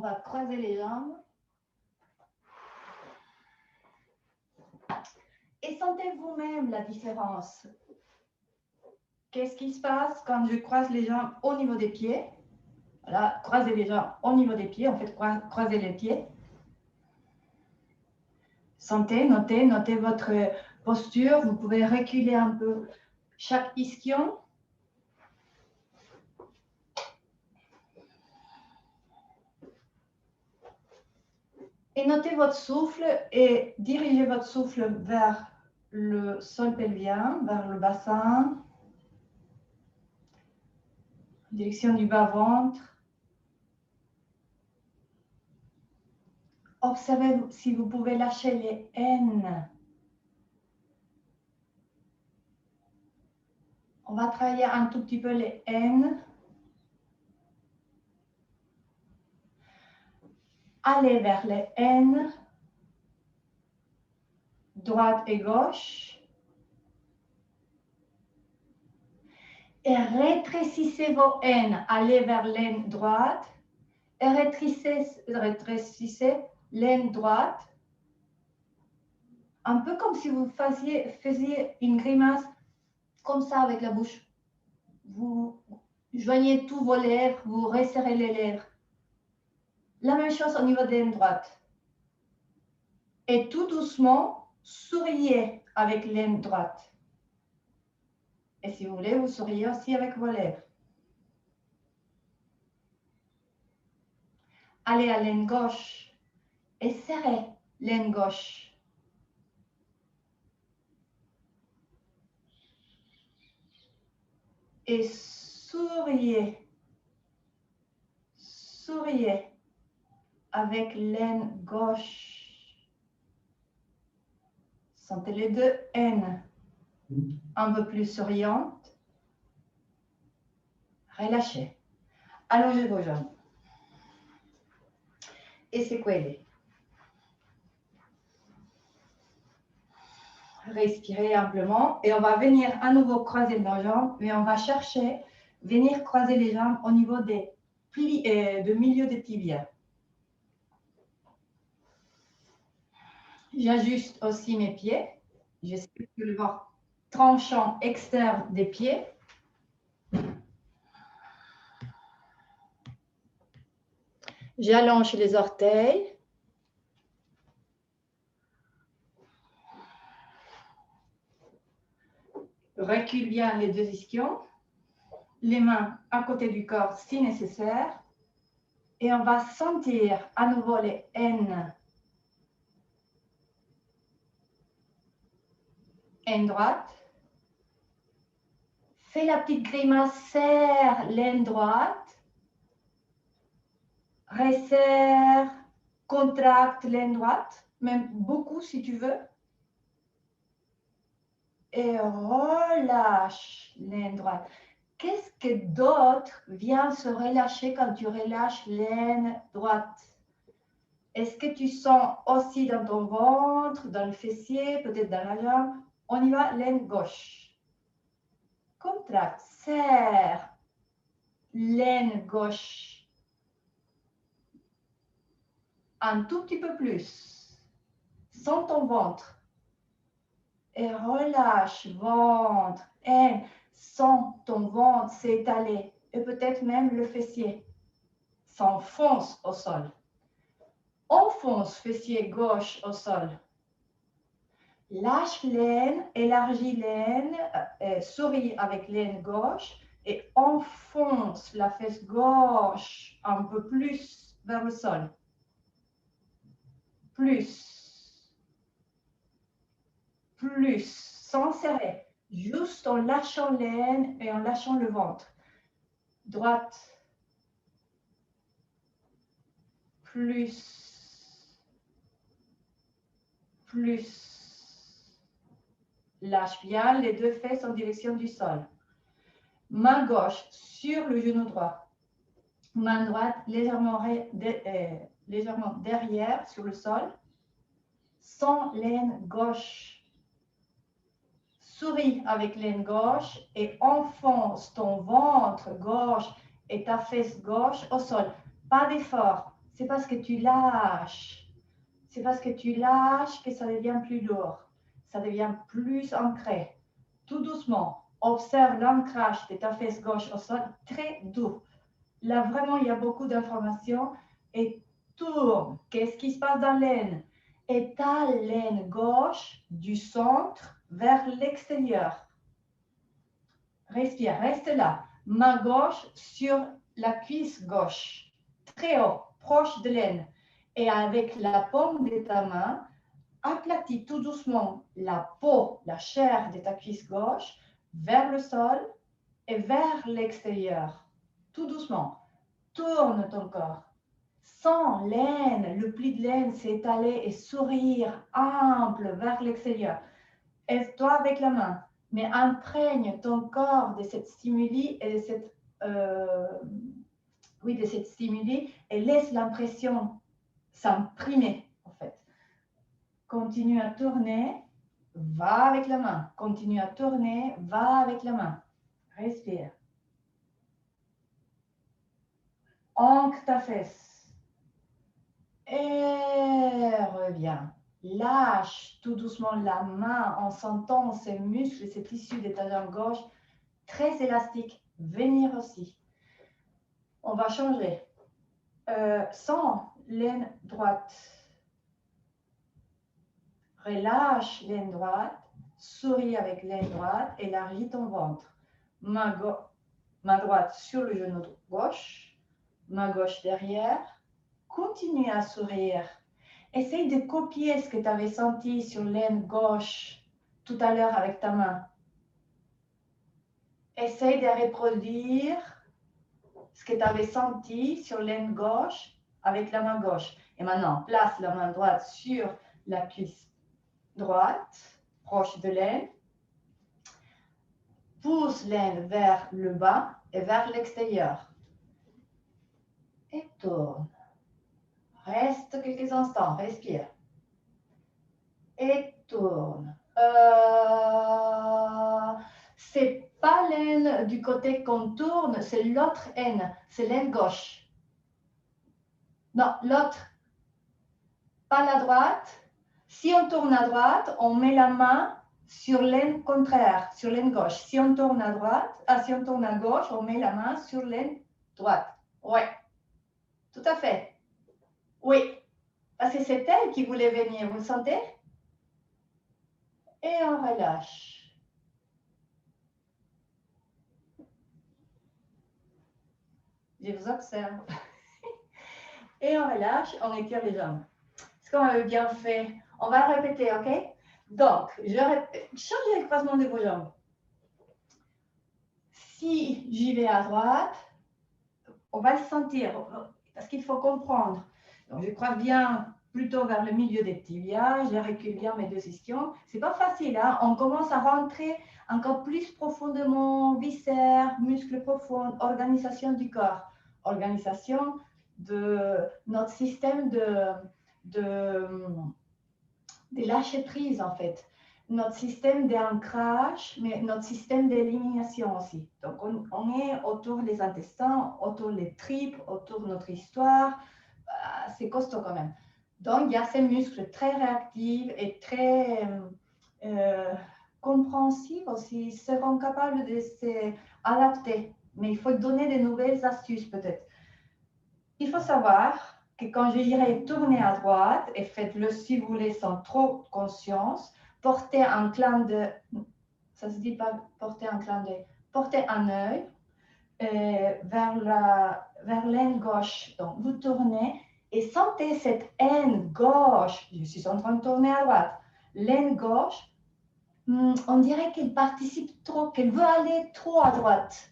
va croiser les jambes. Et sentez vous-même la différence. Qu'est-ce qui se passe quand je croise les jambes au niveau des pieds? Voilà, croisez les jambes au niveau des pieds. En fait, croisez les pieds. Sentez, notez votre posture. Vous pouvez reculer un peu chaque ischion. Et notez votre souffle et dirigez votre souffle vers le sol pelvien, vers le bassin, direction du bas-ventre. Observez si vous pouvez lâcher les N. On va travailler un tout petit peu les N. Allez vers les N, droite et gauche. Et rétrécissez vos N. Allez vers l'aine droite. Et rétrécissez l'aine droite. Un peu comme si vous faisiez une grimace comme ça avec la bouche. Vous joignez tous vos lèvres, vous resserrez les lèvres. La même chose au niveau de l'aine droite. Et tout doucement, souriez avec l'aine droite. Et si vous voulez, vous souriez aussi avec vos lèvres. Allez à l'aine gauche et serrez l'aine gauche. Et souriez. Souriez avec l'aine gauche. Sentez les deux N un peu plus souriantes. Relâchez. Allongez vos jambes. Et secouez-les. Respirez amplement et on va venir à nouveau croiser nos jambes, mais on va chercher venir croiser les jambes au niveau des plis, de milieu des tibias. J'ajuste aussi mes pieds. J'essaie de le voir tranchant externe des pieds. J'allonge les orteils. Recule bien les deux ischions. Les mains à côté du corps si nécessaire. Et on va sentir à nouveau les N. N droite. Fais la petite grimace, serre l'aine droite. Resserre, contracte l'aine droite, même beaucoup si tu veux. Et relâche l'aine droite. Qu'est-ce que d'autre vient se relâcher quand tu relâches l'aine droite? Est-ce que tu sens aussi dans ton ventre, dans le fessier, peut-être dans la jambe? On y va, l'aine gauche. Contracte, serre l'aine gauche. Un tout petit peu plus. Sens ton ventre. Et relâche, ventre, haine. Sens ton ventre s'étaler. Et peut-être même le fessier. S'enfonce au sol. Enfonce fessier gauche au sol. Lâche l'aine, élargis l'aine, souris avec l'aine gauche et enfonce la fesse gauche un peu plus vers le sol. Plus, sans serrer, juste en lâchant l'aine et en lâchant le ventre. Droite, plus, lâche bien les deux fesses en direction du sol. Main gauche sur le genou droit. Main droite légèrement derrière sur le sol. Sans l'aine gauche. Souris avec l'aine gauche et enfonce ton ventre gauche et ta fesse gauche au sol. Pas d'effort. C'est parce que tu lâches. C'est parce que tu lâches que ça devient plus lourd. Ça devient plus ancré. Tout doucement, observe l'ancrage de ta fesse gauche au sol, très doux. Là, vraiment, il y a beaucoup d'informations. Et tourne. Qu'est-ce qui se passe dans l'aine? Étale l'aine gauche du centre vers l'extérieur. Respire, reste là. Main gauche sur la cuisse gauche. Très haut, proche de l'aine. Et avec la paume de ta main, aplatis tout doucement la peau, la chair de ta cuisse gauche vers le sol et vers l'extérieur. Tout doucement. Tourne ton corps. Sens l'aine, le pli de l'aine s'étaler et sourire ample vers l'extérieur. Aide-toi avec la main, mais imprègne ton corps de cette stimuli et de cette, de cette stimuli et laisse l'impression s'imprimer en fait. Continue à tourner, va avec la main. Continue à tourner, va avec la main. Respire. Ancre ta fesse. Et reviens. Lâche tout doucement la main en sentant ces muscles, ces tissus de ta jambe gauche très élastiques venir aussi. On va changer. Sans l'aine droite. Relâche l'aine droite. Souris avec l'aine droite. Élargis ton ventre. Main droite sur le genou gauche. Main gauche derrière. Continue à sourire. Essaye de copier ce que tu avais senti sur l'aine gauche tout à l'heure avec ta main. Essaye de reproduire ce que tu avais senti sur l'aine gauche avec la main gauche. Et maintenant, place la main droite sur la cuisse droite, proche de l'aine. Pousse l'aine vers le bas et vers l'extérieur. Et tourne. Reste quelques instants, respire. Et tourne. C'est pas l'aine du côté qu'on tourne, c'est l'autre haine, c'est l'aine gauche. Non, l'autre, pas la droite. Si on tourne à droite, on met la main sur l'aine contraire, sur l'aine gauche. Si on tourne à droite, si on tourne à gauche, on met la main sur l'aine droite. Oui, tout à fait. Oui, parce que c'est elle qui voulait venir, vous le sentez? Et on relâche. Je vous observe. Et on relâche, on étire les jambes. Ce qu'on avait bien fait, on va répéter, ok? Donc, changez le croisement de vos jambes. Si j'y vais à droite, on va le sentir, parce qu'il faut comprendre. Donc, je croise bien plutôt vers le milieu des tibias, je recule bien mes deux ischions. C'est pas facile, hein? On commence à rentrer encore plus profondément, viscères, muscles profonds, organisation du corps, organisation de notre système de lâcher prise en fait, notre système d'ancrage, mais notre système d'élimination aussi. Donc on est autour des intestins, autour des tripes, autour de notre histoire. C'est costaud quand même. Donc il y a ces muscles très réactifs et très compréhensifs aussi, seront capables de s'adapter. Mais il faut donner de nouvelles astuces peut-être. Il faut savoir que quand je dirais tourner à droite, et faites-le si vous voulez sans trop conscience, portez un clin d'œil, ça se dit pas porter un clin d'œil, portez un œil vers l'aine gauche. Donc vous tournez et sentez cette aine gauche. Je suis en train de tourner à droite. L'aine gauche, on dirait qu'elle participe trop, qu'elle veut aller trop à droite.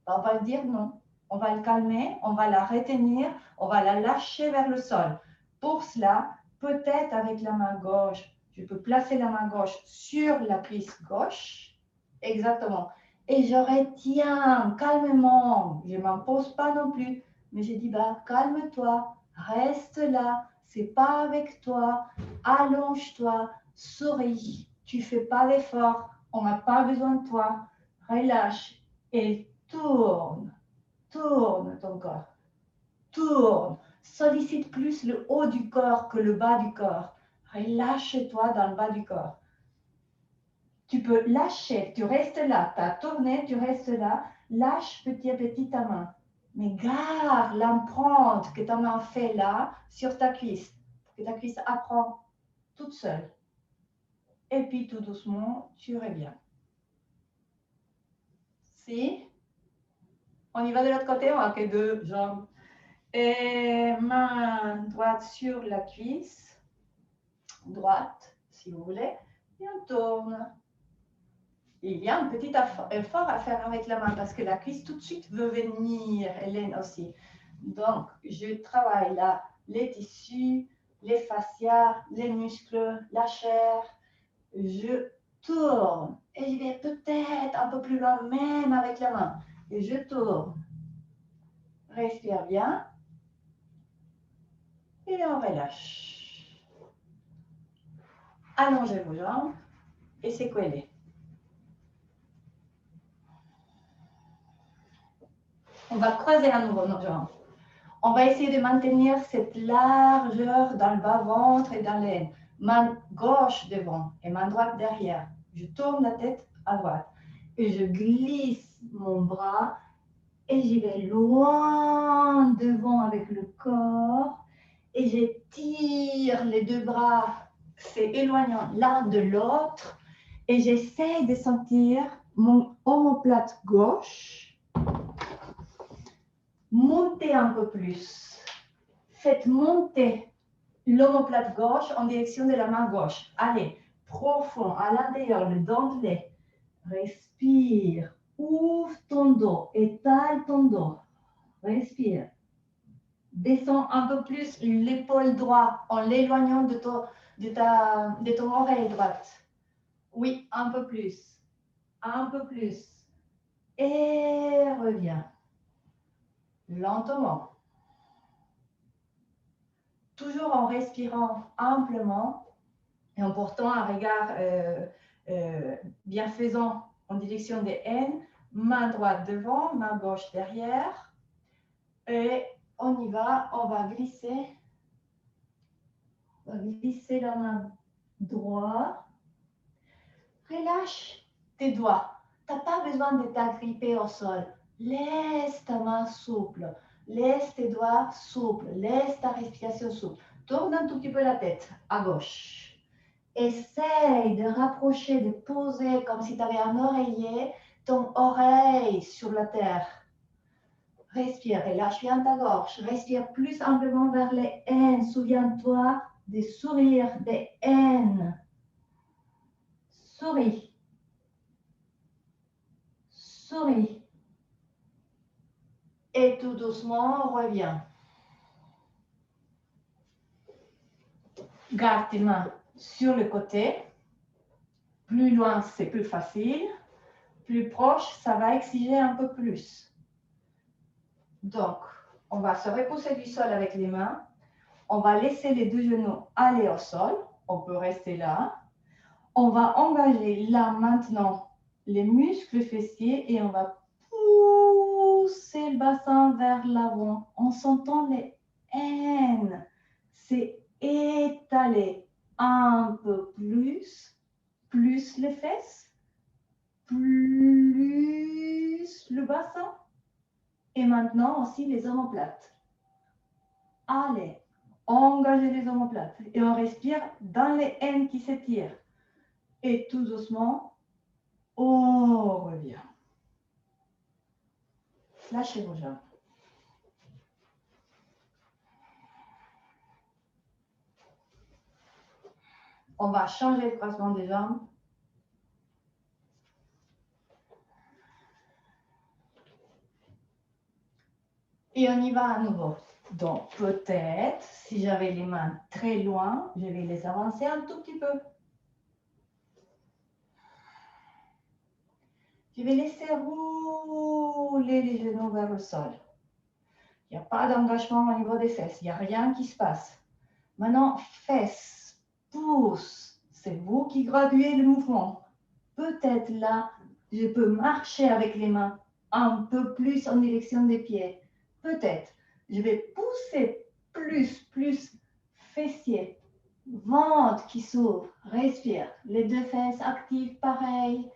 On va dire non. On va le calmer, on va la retenir, on va la lâcher vers le sol. Pour cela, peut-être avec la main gauche, je peux placer la main gauche sur la cuisse gauche. Exactement. Et je retiens calmement. Je ne m'impose pas non plus. Mais je dis, bah, calme-toi, reste là. C'est pas avec toi. Allonge-toi, souris. Tu fais pas d'effort. On n'a pas besoin de toi. Relâche et tourne. Tourne ton corps. Tourne. sollicite plus le haut du corps que le bas du corps. Relâche-toi dans le bas du corps. Tu peux lâcher, tu restes là, tu as tourné, tu restes là, lâche petit à petit ta main. Mais garde l'empreinte que ta main fait là sur ta cuisse, que ta cuisse apprend toute seule. Et puis tout doucement, tu reviens. Si, on y va de l'autre côté, on a que deux jambes. Et main droite sur la cuisse, droite si vous voulez, et on tourne. Il y a un petit effort à faire avec la main parce que la cuisse tout de suite veut venir, Hélène aussi. Donc, je travaille là les tissus, les fascias, les muscles, la chair. Je tourne et je vais peut-être un peu plus loin même avec la main. Et je tourne. Respire bien. Et on relâche. Allongez vos jambes et séquelez. On va croiser à nouveau nos jambes. On va essayer de maintenir cette largeur dans le bas-ventre et dans l'aine. Main gauche devant et main droite derrière. Je tourne la tête à droite et je glisse mon bras et j'y vais loin devant avec le corps et j'étire les deux bras, c'est éloignant l'un de l'autre et j'essaie de sentir mon omoplate gauche monter un peu plus. Faites monter l'omoplate gauche en direction de la main gauche. Allez, profond à l'intérieur, le dentelé. Respire. Ouvre ton dos, étale ton dos. Respire. Descends un peu plus l'épaule droite en l'éloignant de ton oreille droite. Oui, un peu plus. Un peu plus. Et reviens. Lentement. Toujours en respirant amplement et en portant un regard bienfaisant en direction des haines. Main droite devant, main gauche derrière. Et on y va, on va glisser. On va glisser la main droite. Relâche tes doigts. Tu n'as pas besoin de t'agripper au sol. Laisse ta main souple. Laisse tes doigts souples. Laisse ta respiration souple. Tourne un tout petit peu la tête à gauche. Essaye de rapprocher, de poser comme si tu avais un oreiller, ton oreille sur la terre. Respire, relâche bien ta gorge. Respire plus amplement vers les haines. Souviens-toi des sourires des haines. Souris. Souris. Et tout doucement, reviens. Garde tes mains sur le côté. Plus loin, c'est plus facile. Plus proche, ça va exiger un peu plus. Donc, on va se repousser du sol avec les mains. On va laisser les deux genoux aller au sol. On peut rester là. On va engager là maintenant les muscles fessiers et on va pousser le bassin vers l'avant en sentant les haines. C'est étaler un peu plus les fesses, plus le bassin et maintenant aussi les omoplates. Allez, engagez les omoplates et on respire dans les haines qui s'étirent. Et tout doucement, on revient. Lâchez vos jambes. On va changer le croisement des jambes. Et on y va à nouveau. Donc, peut-être, si j'avais les mains très loin, je vais les avancer un tout petit peu. Je vais laisser rouler les genoux vers le sol. Il n'y a pas d'engagement au niveau des fesses. Il n'y a rien qui se passe. Maintenant, fesses, pouces. C'est vous qui graduez le mouvement. Peut-être là, je peux marcher avec les mains un peu plus en direction des pieds. Peut-être, je vais pousser plus, fessier, ventre qui s'ouvre, respire. Les deux fesses actives, pareil.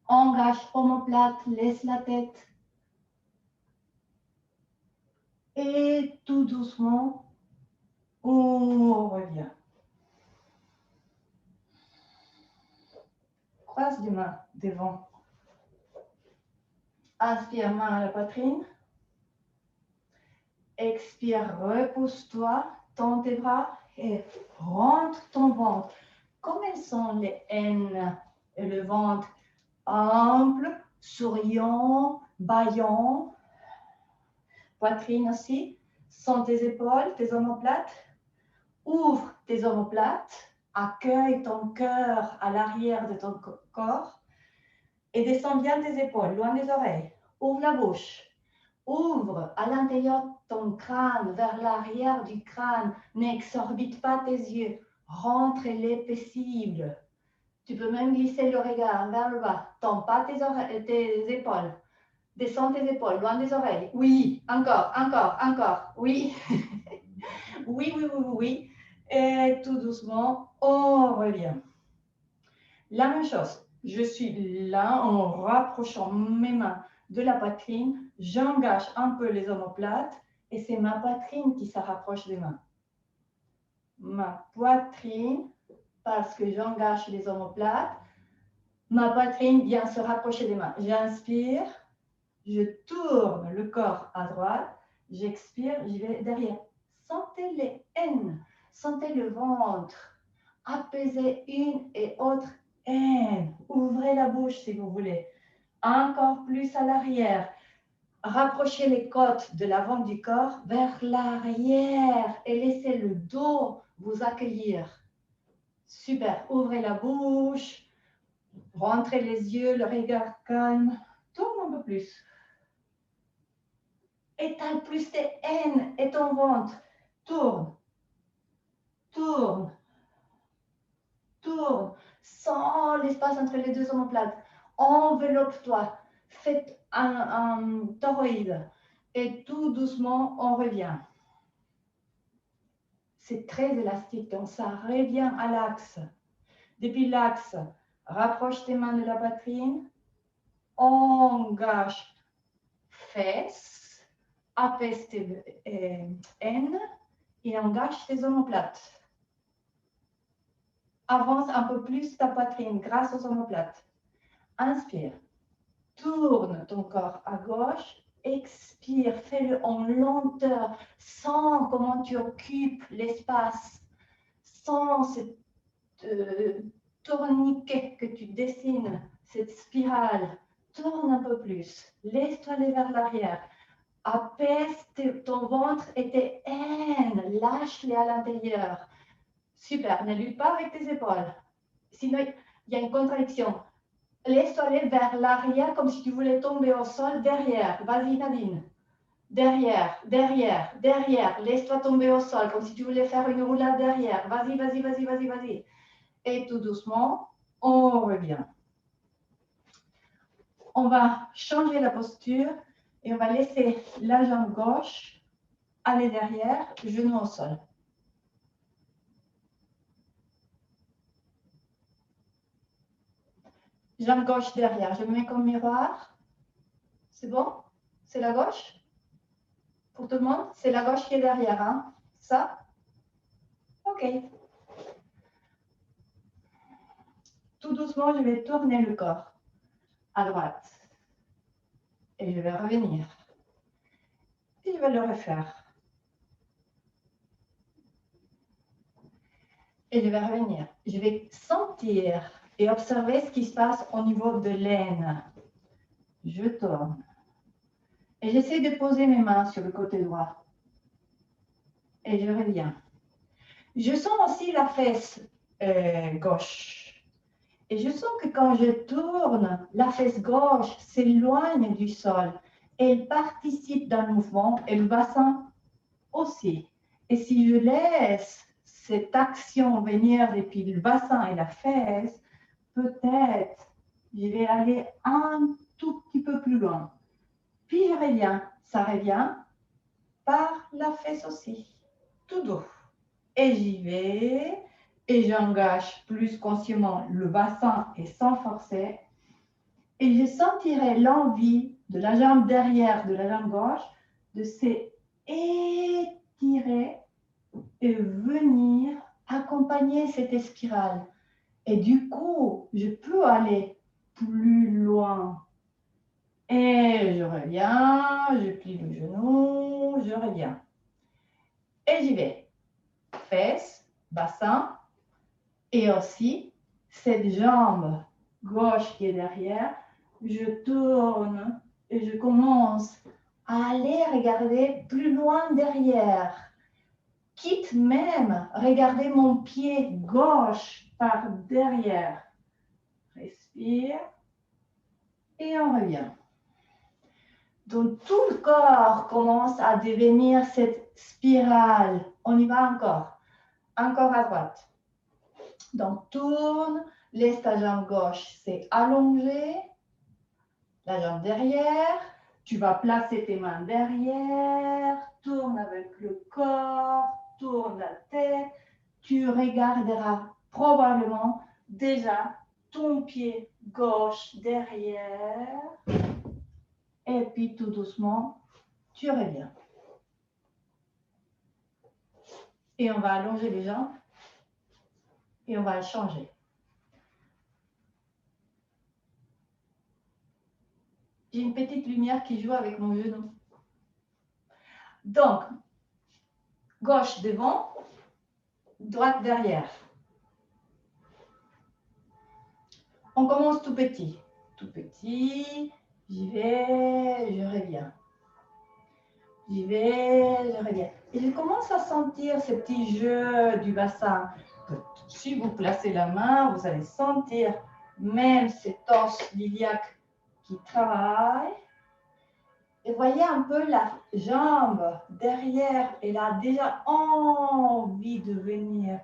Engage omoplate, laisse la tête. Et tout doucement, on revient. Croise les mains devant. Inspire, main à la poitrine. Expire, repousse-toi, tends tes bras et rentre ton ventre. Comment sont les haines et le ventre? Ample, souriant, bâillant. Poitrine aussi. Sens tes épaules, tes omoplates. Ouvre tes omoplates. Accueille ton cœur à l'arrière de ton corps. Et descends bien tes épaules, loin des oreilles. Ouvre la bouche. Ouvre à l'intérieur ton crâne, vers l'arrière du crâne. N'exorbite pas tes yeux. Rentre-les paisibles. Tu peux même glisser le regard vers le bas. Tends pas tes épaules. Descends tes épaules, loin des oreilles. Oui, encore. Oui. oui. Et tout doucement, on revient. La même chose. Je suis là en rapprochant mes mains de la poitrine. J'engage un peu les omoplates et c'est ma poitrine qui se rapproche des mains. Ma poitrine, parce que j'engage les omoplates, ma poitrine vient se rapprocher des mains. J'inspire, je tourne le corps à droite, j'expire, je vais derrière. Sentez les haines, sentez le ventre, apaisez une et autre haine. Ouvrez la bouche si vous voulez. Encore plus à l'arrière. Rapprochez les côtes de l'avant du corps vers l'arrière et laissez le dos vous accueillir. Super, ouvrez la bouche. Rentrez les yeux, le regard calme. Tourne un peu plus. Étale plus tes haines et ton ventre. Tourne. Sans l'espace entre les deux omoplates. Enveloppe-toi. Faites un toroïde. Et tout doucement, on revient. C'est très élastique, donc ça revient à l'axe. Depuis l'axe, rapproche tes mains de la poitrine. Engage fesses, apaise tes haines et engage tes omoplates. Avance un peu plus ta poitrine grâce aux omoplates. Inspire, tourne ton corps à gauche, expire, fais-le en lenteur, sens comment tu occupes l'espace, sens cette tourniquet que tu dessines, cette spirale. Tourne un peu plus, laisse-toi aller vers l'arrière. Apaise ton ventre et tes haines, lâche-les à l'intérieur. Super, ne lutte pas avec tes épaules. Sinon, il y a une contradiction. Laisse-toi aller vers l'arrière comme si tu voulais tomber au sol derrière. Vas-y, Nadine. Derrière. Laisse-toi tomber au sol comme si tu voulais faire une roulade derrière. Vas-y. Et tout doucement, on revient. On va changer la posture et on va laisser la jambe gauche aller derrière, genou au sol. Jambe gauche derrière. Je me mets comme miroir. C'est bon? C'est la gauche? Pour tout le monde? C'est la gauche qui est derrière, hein? Ça? OK. Tout doucement, je vais tourner le corps à droite. Et je vais revenir. Et je vais le refaire. Et je vais revenir. Je vais sentir et observer ce qui se passe au niveau de l'aine. Je tourne. Et j'essaie de poser mes mains sur le côté droit. Et je reviens. Je sens aussi la fesse gauche. Et je sens que quand je tourne, la fesse gauche s'éloigne du sol. Elle participe d'un mouvement et le bassin aussi. Et si je laisse cette action venir depuis le bassin et la fesse, peut-être je vais aller un tout petit peu plus loin. Puis je reviens. Ça revient par la fesse aussi. tout doux. Et j'y vais. Et j'engage plus consciemment le bassin et sans forcer. Et je sentirai l'envie de la jambe derrière, de la jambe gauche, de s'étirer et venir accompagner cette spirale. Et du coup, je peux aller plus loin. Et je reviens, je plie le genou, je reviens. Et j'y vais. Fesses, bassin. Et aussi, cette jambe gauche qui est derrière, je tourne et je commence à aller regarder plus loin derrière. Quitte même regarder mon pied gauche par derrière. Respire et on revient. Donc tout le corps commence à devenir cette spirale. On y va encore. Encore à droite. Donc tourne, laisse ta jambe gauche c'est allongée, la jambe derrière. Tu vas placer tes mains derrière, tourne avec le corps, tourne la tête. Tu regarderas probablement déjà ton pied gauche derrière. Et puis tout doucement, tu reviens. Et on va allonger les jambes et on va changer. J'ai une petite lumière qui joue avec mon genou. Donc, gauche devant, droite derrière. On commence tout petit. Tout petit, j'y vais, je reviens. J'y vais, je reviens. Et je commence à sentir ce petit jeu du bassin. Si vous placez la main, vous allez sentir même ces os iliaques qui travaillent. Et voyez un peu la jambe derrière, elle a déjà envie de venir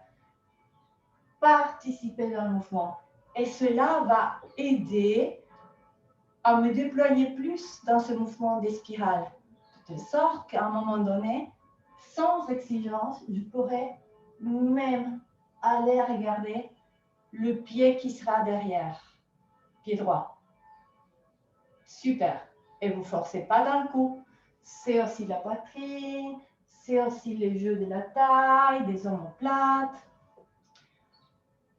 participer dans le mouvement. Et cela va aider à me déployer plus dans ce mouvement des spirales. De sorte qu'à un moment donné, sans exigence, je pourrais même aller regarder le pied qui sera derrière, pied droit. Super. Et vous ne forcez pas dans le cou. C'est aussi la poitrine, c'est aussi le jeu de la taille, des omoplates.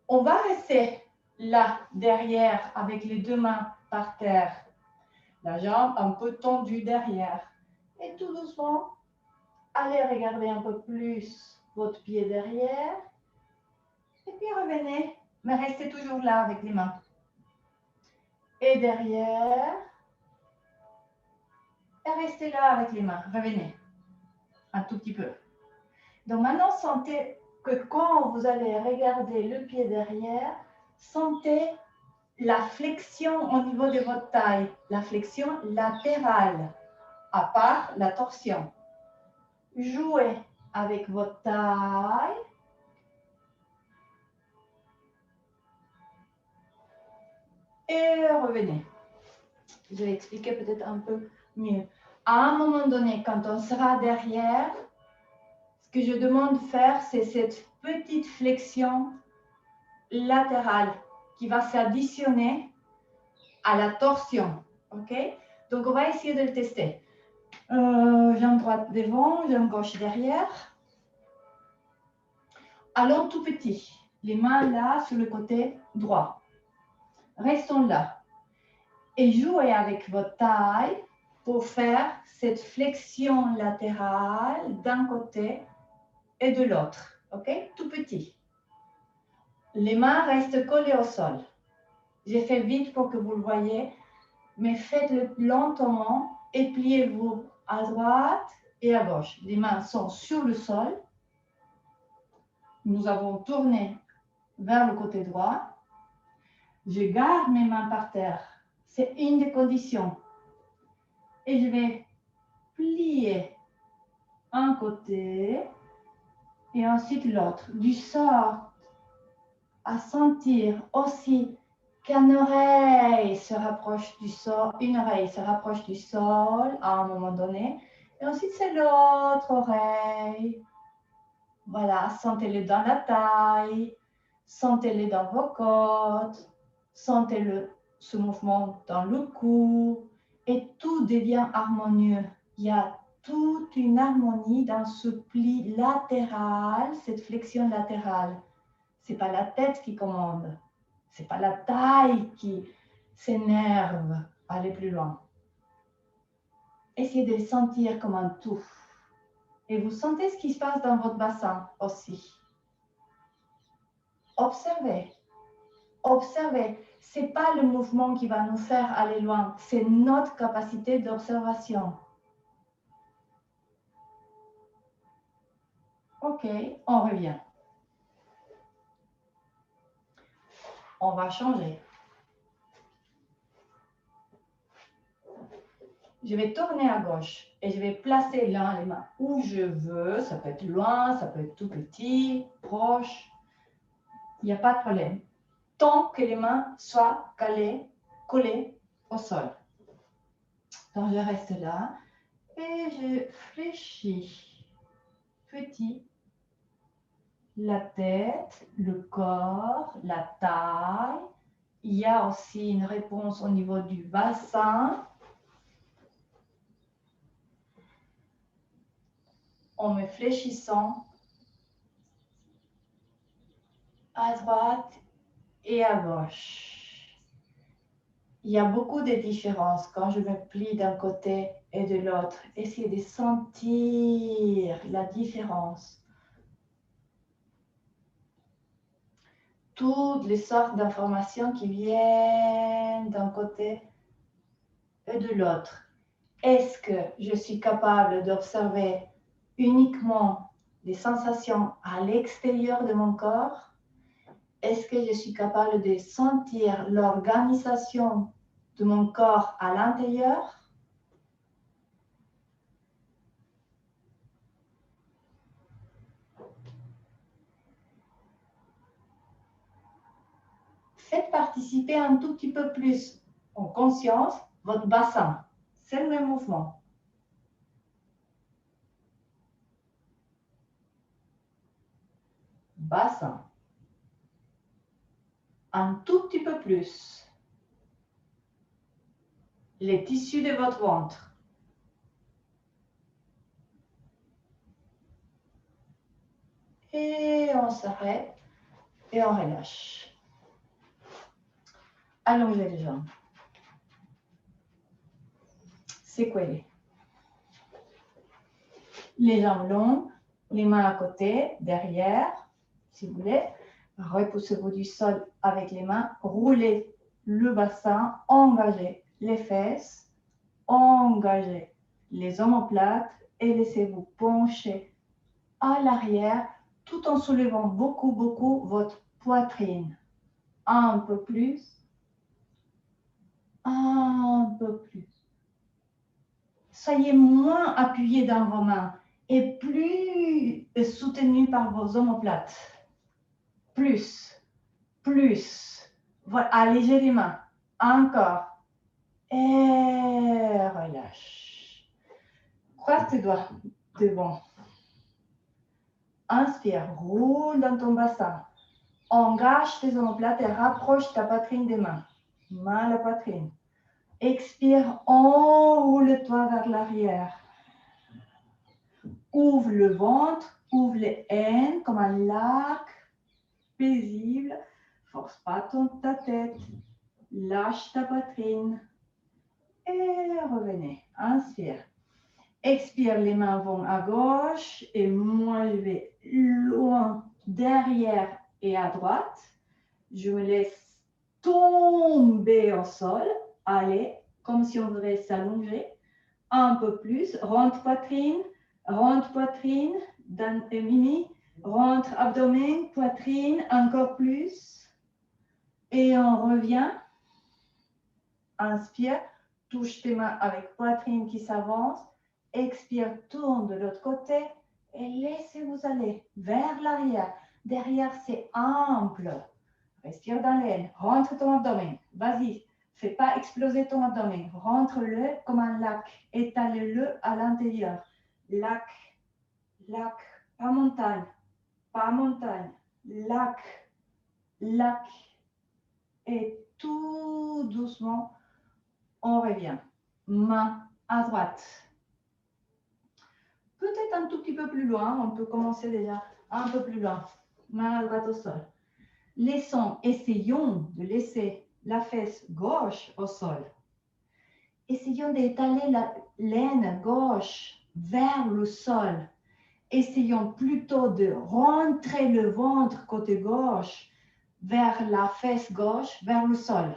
On va rester là, derrière, avec les deux mains par terre. La jambe un peu tendue derrière. Et tout doucement, allez regarder un peu plus votre pied derrière. Et puis revenez, mais restez toujours là avec les mains. Et derrière. Et restez là avec les mains. Revenez. Un tout petit peu. Donc maintenant, sentez que quand vous allez regarder le pied derrière, sentez la flexion au niveau de votre taille, la flexion latérale, à part la torsion. Jouez avec votre taille. Et revenez. Je vais expliquer peut-être un peu mieux. À un moment donné, quand on sera derrière, ce que je demande de faire, c'est cette petite flexion latérale qui va s'additionner à la torsion. Ok? Donc, on va essayer de le tester. Jambe droite devant, jambe gauche derrière. Allons tout petit. Les mains là sur le côté droit. Restons là. Et jouez avec votre taille pour faire cette flexion latérale d'un côté et de l'autre. Ok? Tout petit. Les mains restent collées au sol. J'ai fait vite pour que vous le voyez, mais faites-le lentement et pliez-vous à droite et à gauche. Les mains sont sur le sol. Nous avons tourné vers le côté droit. Je garde mes mains par terre. C'est une des conditions. Et je vais plier un côté et ensuite l'autre. Du sort à sentir aussi qu'une oreille se rapproche du sol, une oreille se rapproche du sol à un moment donné. Et ensuite, c'est l'autre oreille. Voilà, sentez-le dans la taille, sentez-le dans vos côtes, sentez-le, ce mouvement dans le cou, et tout devient harmonieux. Il y a toute une harmonie dans ce pli latéral, cette flexion latérale. Ce n'est pas la tête qui commande, ce n'est pas la taille qui s'énerve à aller plus loin. Essayez de sentir comme un tout. Et vous sentez ce qui se passe dans votre bassin aussi. Observez. Observez. Ce n'est pas le mouvement qui va nous faire aller loin, c'est notre capacité d'observation. Ok, on revient. On va changer. Je vais tourner à gauche et je vais placer là les mains où je veux. Ça peut être loin, ça peut être tout petit, proche. Il n'y a pas de problème. Tant que les mains soient collées au sol. Donc je reste là et je fléchis. Petit. La tête, le corps, la taille. Il y a aussi une réponse au niveau du bassin. En me fléchissant à droite et à gauche. Il y a beaucoup de différences quand je me plie d'un côté et de l'autre. Essayez de sentir la différence. Toutes les sortes d'informations qui viennent d'un côté et de l'autre. Est-ce que je suis capable d'observer uniquement les sensations à l'extérieur de mon corps? Est-ce que je suis capable de sentir l'organisation de mon corps à l'intérieur? Faites participer un tout petit peu plus en conscience votre bassin. C'est le même mouvement. Bassin. Un tout petit peu plus. Les tissus de votre ventre. Et on s'arrête et on relâche. Allongez les jambes. Secouez-les. Les jambes longues, les mains à côté, derrière, si vous voulez. Repoussez-vous du sol avec les mains. Roulez le bassin, engagez les fesses, engagez les omoplates et laissez-vous pencher à l'arrière tout en soulevant beaucoup votre poitrine. Un peu plus. Un peu plus. Soyez moins appuyé dans vos mains et plus soutenu par vos omoplates. Plus. Voilà, allégez les mains. Encore. Et relâche. Croise tes doigts devant. Inspire, roule dans ton bassin. Engage tes omoplates et rapproche ta poitrine des mains. Main à la poitrine. Expire, enroule-toi vers l'arrière. Ouvre le ventre, ouvre les haines comme un lac paisible. Force pas ta tête. Lâche ta poitrine. Et revenez. Inspire. Expire, les mains vont à gauche et moi je vais loin derrière et à droite. Je me laisse tomber au sol. Allez, comme si on voudrait s'allonger. Un peu plus. Rentre poitrine, d'un mini. Rentre abdomen, poitrine, encore plus. Et on revient. Inspire, touche tes mains avec poitrine qui s'avance. Expire, tourne de l'autre côté et laissez-vous aller vers l'arrière. Derrière, c'est ample. Respire dans l'aile. Rentre ton abdomen. Vas-y. Fais pas exploser ton abdomen. Rentre-le comme un lac. Étale-le à l'intérieur. Lac, pas montagne. pas montagne, lac, lac. Et tout doucement, on revient. Main à droite. Peut-être un tout petit peu plus loin, on peut commencer déjà un peu plus loin. Main à droite au sol. Essayons de laisser la fesse gauche au sol. Essayons d'étaler la laine gauche vers le sol. Essayons plutôt de rentrer le ventre côté gauche vers la fesse gauche, vers le sol.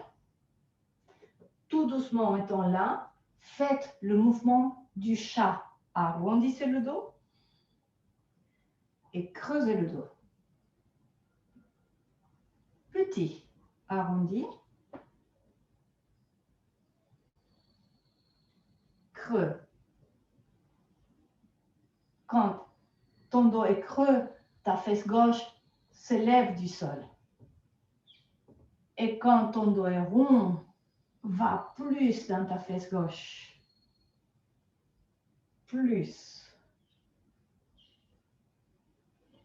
Tout doucement, mettons là, faites le mouvement du chat. Arrondissez le dos et creusez le dos. Petit, arrondi, creux. Quand ton dos est creux, ta fesse gauche se lève du sol. Et quand ton dos est rond, va plus dans ta fesse gauche. Plus.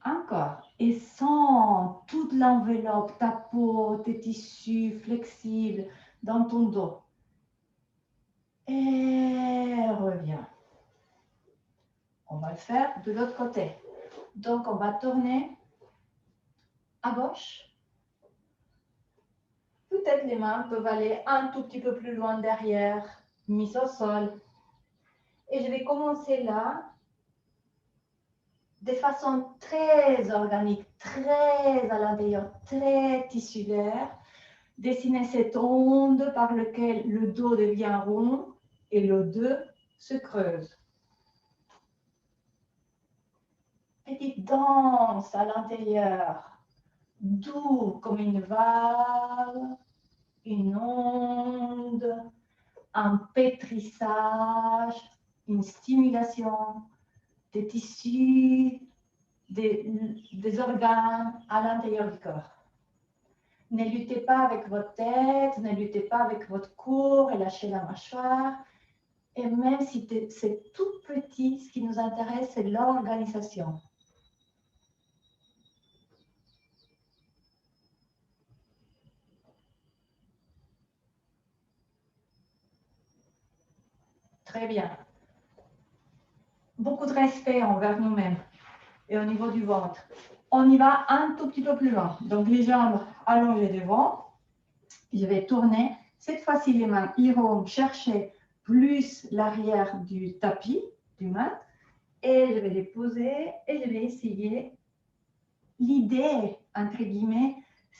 Encore. Et sens toute l'enveloppe, ta peau, tes tissus flexibles dans ton dos. Et reviens. On va le faire de l'autre côté. Donc, on va tourner à gauche. Peut-être les mains peuvent aller un tout petit peu plus loin derrière, mise au sol. Et je vais commencer là, de façon très organique, très à l'intérieur, très tissulaire, dessiner cette onde par laquelle le dos devient rond et le dos se creuse. Petite danse à l'intérieur, doux comme une vague, une onde, un pétrissage, une stimulation des tissus, des organes à l'intérieur du corps. Ne luttez pas avec votre tête, ne luttez pas avec votre corps, relâchez la mâchoire. Et même si c'est tout petit, ce qui nous intéresse, c'est l'organisation. Très bien. Beaucoup de respect envers nous-mêmes et au niveau du ventre. On y va un tout petit peu plus loin. Donc, les jambes allongées devant. Je vais tourner. Cette fois-ci, les mains iront chercher plus l'arrière du tapis, du mat. Et je vais les poser et je vais essayer. L'idée, entre guillemets,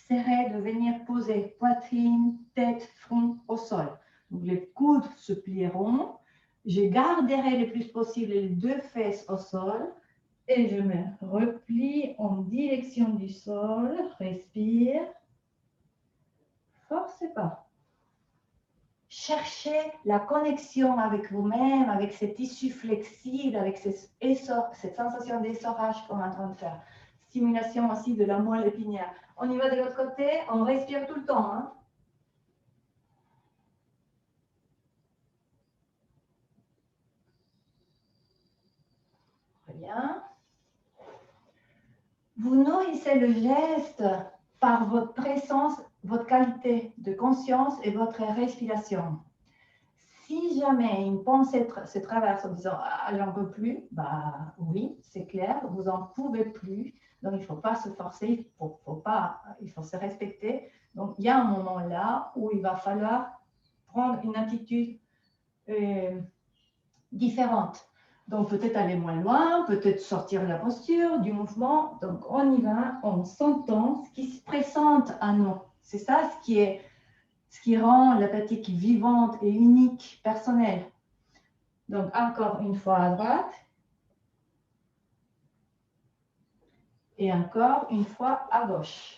serait de venir poser poitrine, tête, front au sol. Donc, les coudes se plieront. Je garderai le plus possible les deux fesses au sol et je me replie en direction du sol. Respire. Forcez pas. Cherchez la connexion avec vous-même, avec ces tissus flexibles, avec cette sensation d'essorage qu'on est en train de faire. Stimulation aussi de la moelle épinière. On y va de l'autre côté, on respire tout le temps. Hein. Très bien. Vous nourrissez le geste par votre présence, votre qualité de conscience et votre respiration. Si jamais une pensée se traverse en disant « Ah, j'en peux plus », bah oui, c'est clair, vous n'en pouvez plus. Donc, il ne faut pas se forcer, il faut se respecter. Donc, il y a un moment là où il va falloir prendre une attitude différente. Donc, peut-être aller moins loin, peut-être sortir de la posture, du mouvement. Donc, on y va, on s'entend, ce qui se présente à nous. C'est ça ce qui rend la pratique vivante et unique, personnelle. Donc, encore une fois à droite. Et encore une fois à gauche.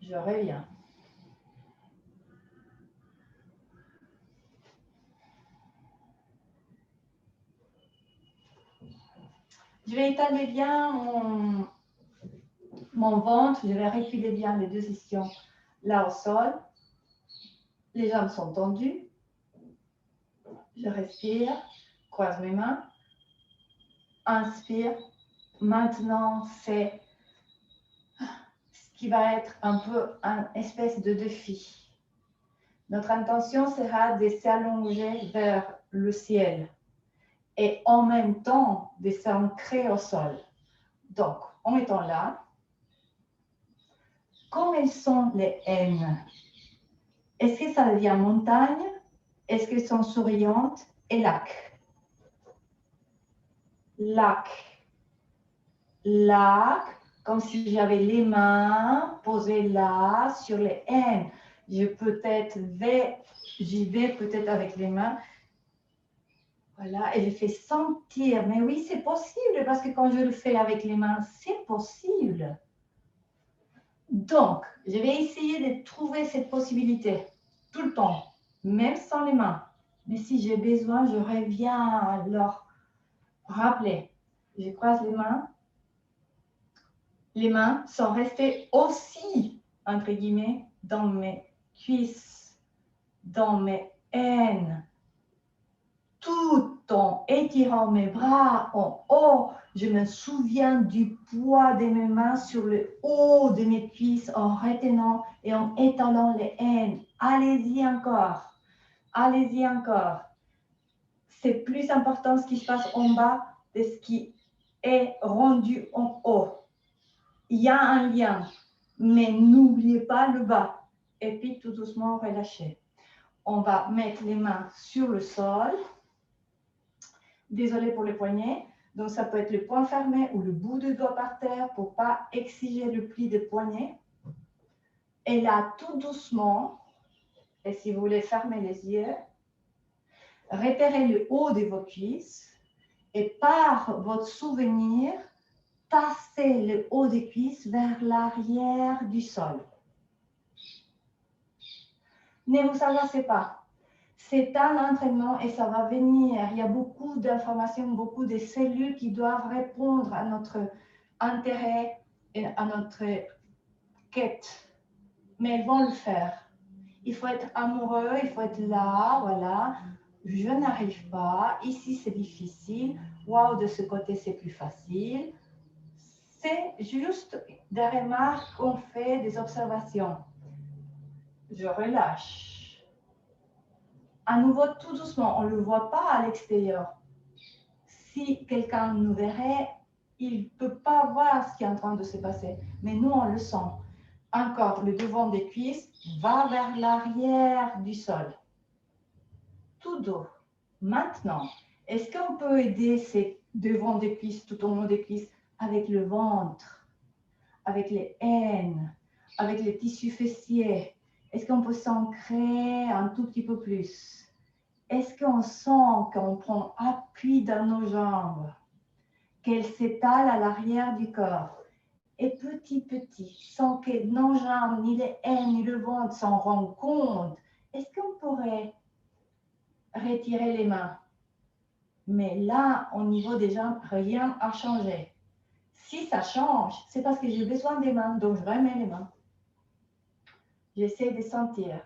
Je reviens. Je vais étaler bien mon ventre. Je vais refiler bien les deux ischions là au sol. Les jambes sont tendues. Je respire, croise mes mains. Inspire. Maintenant, c'est ce qui va être un peu une espèce de défi. Notre intention sera de s'allonger vers le ciel et en même temps de s'ancrer au sol. Donc, en étant là, comment sont les haines? Est-ce que ça devient montagne? Est-ce qu'elles sont souriantes? Et lac. Lac. Lac, comme si j'avais les mains posées là sur les haines. J'y vais peut-être avec les mains. Voilà, et je fais sentir. Mais oui, c'est possible parce que quand je le fais avec les mains, c'est possible. Donc, je vais essayer de trouver cette possibilité tout le temps, même sans les mains. Mais si j'ai besoin, je reviens à leur rappeler. Je croise les mains. Les mains sont restées aussi, entre guillemets, dans mes cuisses, dans mes haines, tout en étirant mes bras en haut. Je me souviens du poids de mes mains sur le haut de mes cuisses en retenant et en étalant les haines. Allez-y encore. Allez-y encore. C'est plus important ce qui se passe en bas de ce qui est rendu en haut. Il y a un lien, mais n'oubliez pas le bas. Et puis tout doucement relâchez. On va mettre les mains sur le sol. Désolé pour les poignets. Donc ça peut être le poing fermé ou le bout du doigt par terre pour ne pas exiger le pli des poignets. Et là, tout doucement, et si vous voulez fermer les yeux, repérez le haut de vos cuisses et par votre souvenir, tassez le haut des cuisses vers l'arrière du sol. Ne vous agacez pas. C'est un entraînement et ça va venir. Il y a beaucoup d'informations, beaucoup de cellules qui doivent répondre à notre intérêt et à notre quête. Mais elles vont le faire. Il faut être amoureux, il faut être là, voilà. Je n'arrive pas. Ici, c'est difficile. Waouh, de ce côté, c'est plus facile. C'est juste des remarques qu'on fait, des observations. Je relâche. À nouveau, tout doucement, on ne le voit pas à l'extérieur. Si quelqu'un nous verrait, il ne peut pas voir ce qui est en train de se passer. Mais nous, on le sent. Encore, le devant des cuisses va vers l'arrière du sol. Tout doux. Maintenant, est-ce qu'on peut aider ces devants des cuisses, tout au long des cuisses, avec le ventre, avec les haines, avec les tissus fessiers? Est-ce qu'on peut s'ancrer un tout petit peu plus? Est-ce qu'on sent qu'on prend appui dans nos jambes, qu'elles s'étalent à l'arrière du corps? Et petit, sans que nos jambes, ni les haines, ni le ventre s'en rendent compte, est-ce qu'on pourrait retirer les mains? Mais là, au niveau des jambes, rien n'a changé. Si ça change, c'est parce que j'ai besoin des mains, donc je remets les mains. J'essaie de sentir.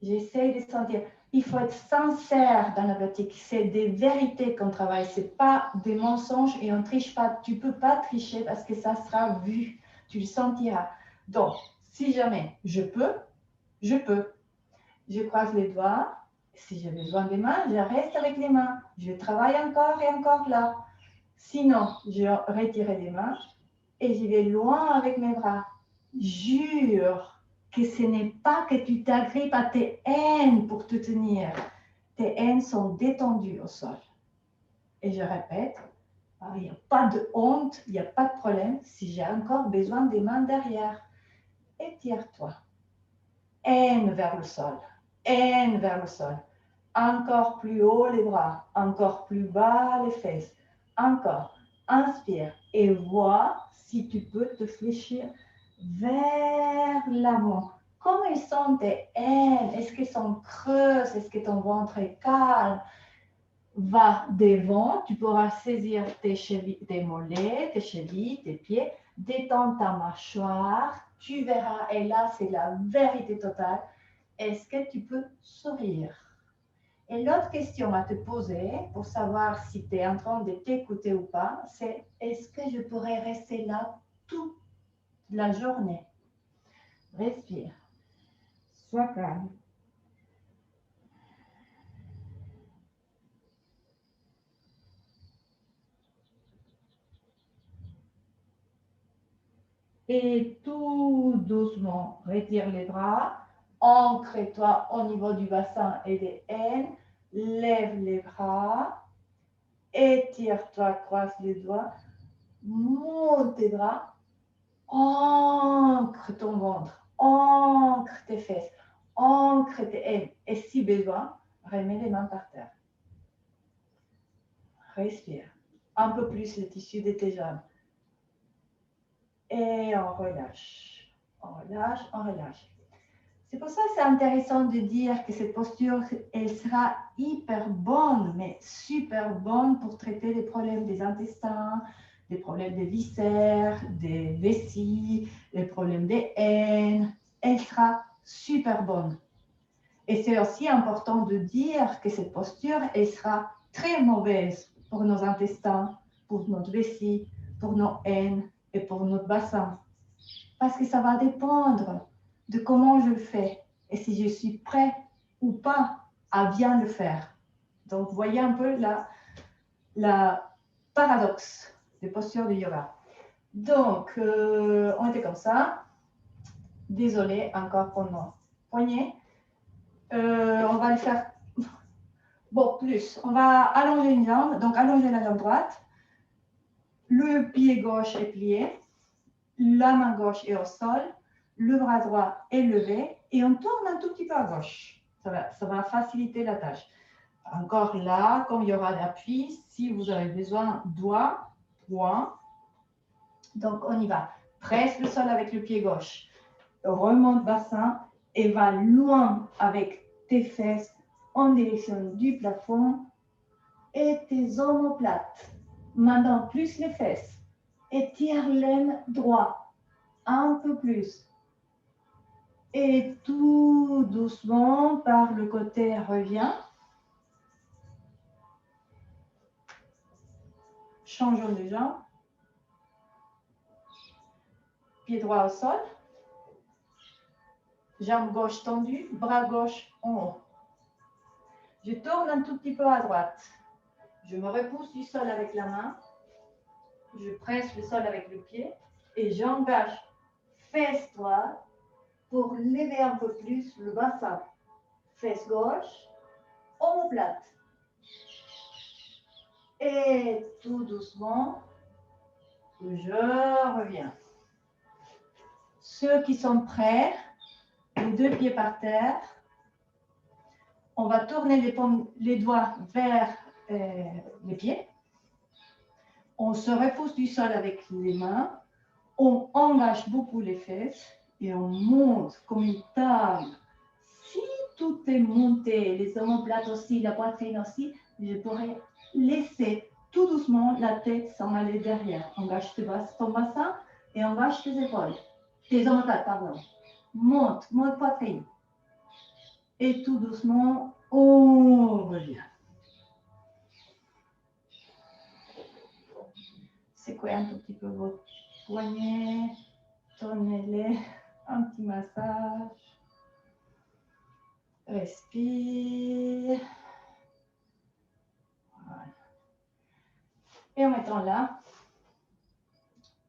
J'essaie de sentir. Il faut être sincère dans la pratique. C'est des vérités qu'on travaille. Ce n'est pas des mensonges et on ne triche pas. Tu ne peux pas tricher parce que ça sera vu. Tu le sentiras. Donc, si jamais je peux, je peux. Je croise les doigts. Si j'ai besoin des mains, je reste avec les mains. Je travaille encore et encore là. Sinon, je retire les mains et j'y vais loin avec mes bras. Jure que ce n'est pas que tu t'agrippes à tes haines pour te tenir. Tes haines sont détendues au sol. Et je répète, il n'y a pas de honte, il n'y a pas de problème si j'ai encore besoin des mains derrière. Étire-toi. Haine vers le sol. Haine vers le sol. Encore plus haut les bras. Encore plus bas les fesses. Encore. Inspire et vois si tu peux te fléchir vers l'avant. Comment ils sont tes haines? Est-ce qu'elles sont creuses? Est-ce que ton ventre est calme? Va devant, tu pourras saisir tes chevilles, tes mollets, tes chevilles, tes pieds. Détends ta mâchoire, tu verras, et là c'est la vérité totale. est-ce que tu peux sourire? Et l'autre question à te poser pour savoir si tu es en train de t'écouter ou pas, c'est est-ce que je pourrais rester là toute la journée? Respire. Sois calme. Et tout doucement, retire les bras, ancre-toi au niveau du bassin et des haines, lève les bras, étire-toi, croise les doigts, monte tes bras, ancre ton ventre, ancre tes fesses, ancre tes haines. Et si besoin, remets les mains par terre. Respire. Un peu plus le tissu de tes jambes. Et on relâche. On relâche, on relâche. C'est pour ça que c'est intéressant de dire que cette posture, elle sera hyper bonne, mais super bonne pour traiter les problèmes des intestins, des problèmes des viscères, des vessies, les problèmes des haines. Elle sera super bonne. Et c'est aussi important de dire que cette posture, elle sera très mauvaise pour nos intestins, pour notre vessie, pour nos haines et pour notre bassin. Parce que ça va dépendre de comment je le fais et si je suis prêt ou pas à bien le faire. Donc, voyez un peu la paradoxe des postures de yoga. Donc, on était comme ça. Désolé encore pour mon poignet. On va le faire. Bon, plus. On va allonger une jambe. Donc, allonger la jambe droite. Le pied gauche est plié. La main gauche est au sol. Le bras droit est levé. Et on tourne un tout petit peu à gauche. Ça va faciliter la tâche. Encore là, comme il y aura d'appui, si vous avez besoin, doigt, poing. Donc, on y va. Presse le sol avec le pied gauche. Remonte bassin et va loin avec tes fesses en direction du plafond et tes omoplates. Maintenant, plus les fesses. Étire l'aine droit. Un peu plus. Et tout doucement, par le côté, reviens. Changeons de jambe. Pied droit au sol. Jambe gauche tendue, bras gauche en haut. Je tourne un tout petit peu à droite. Je me repousse du sol avec la main. Je presse le sol avec le pied et j'engage fesse droite pour lever un peu plus le bassin. Fesse gauche, omoplate. Et tout doucement, je reviens. Ceux qui sont prêts, les deux pieds par terre, on va tourner les doigts vers les pieds. On se repousse du sol avec les mains. On engage beaucoup les fesses et on monte comme une table. Si tout est monté, les omoplates aussi, la poitrine aussi, je pourrais laisser tout doucement la tête s'en aller derrière. Engage ton bassin et engage tes épaules. Tes omoplates, pardon. Monte poitrine. Et tout doucement, on revient. Secouez un tout petit peu vos poignets. Tournez-les. Un petit massage. Respire. Voilà. Et en mettant là,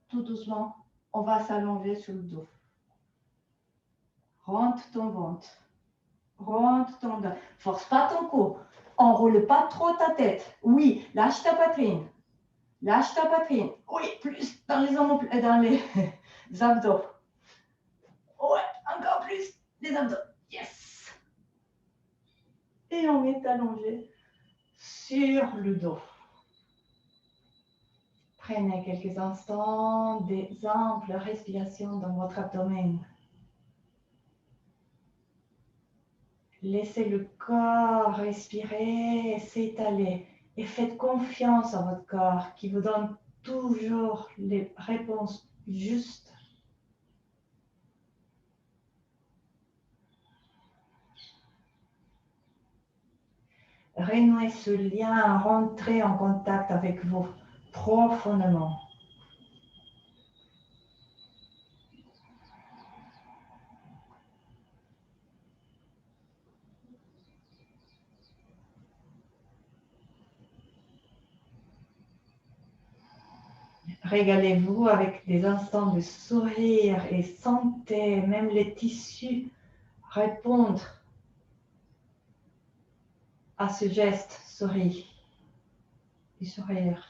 tout doucement, on va s'allonger sur le dos. Rentre ton ventre. Rentre ton dos. Force pas ton cou. Enroule pas trop ta tête. Oui, lâche ta poitrine. Lâche ta poitrine. Oui, plus dans les abdos. Ouais, encore plus les abdos. Yes. Et on est allongé sur le dos. Prenez quelques instants des amples respirations dans votre abdomen. Laissez le corps respirer, s'étaler et faites confiance à votre corps qui vous donne toujours les réponses justes. renouer ce lien, rentrer en contact avec vous profondément. Régalez-vous avec des instants de sourire et sentez même les tissus répondre à ce geste du sourire.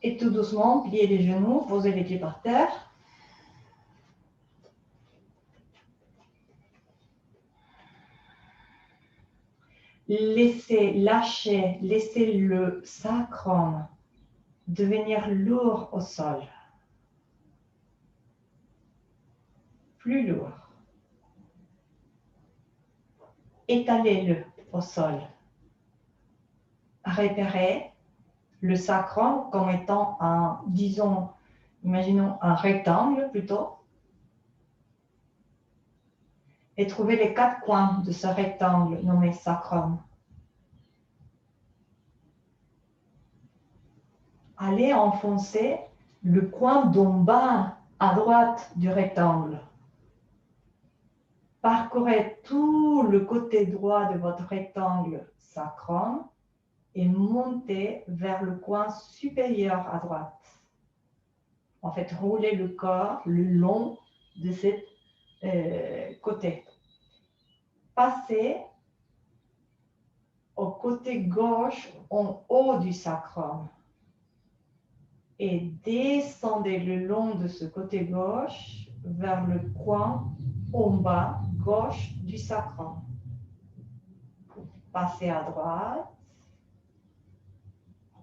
Et tout doucement, pliez les genoux, posez les pieds par terre. Laissez lâcher, laissez le sacrum devenir lourd au sol. Plus lourd. Étalez-le au sol. Repérez le sacrum comme étant un, disons, imaginons un rectangle plutôt. Et trouvez les 4 coins de ce rectangle nommé sacrum. Allez enfoncer le coin d'en bas à droite du rectangle. Parcourez tout le côté droit de votre rectangle sacrum et montez vers le coin supérieur à droite. En fait, roulez le corps le long de cette côté. Passez au côté gauche en haut du sacrum et descendez le long de ce côté gauche vers le coin en bas gauche du sacrum. Passez à droite,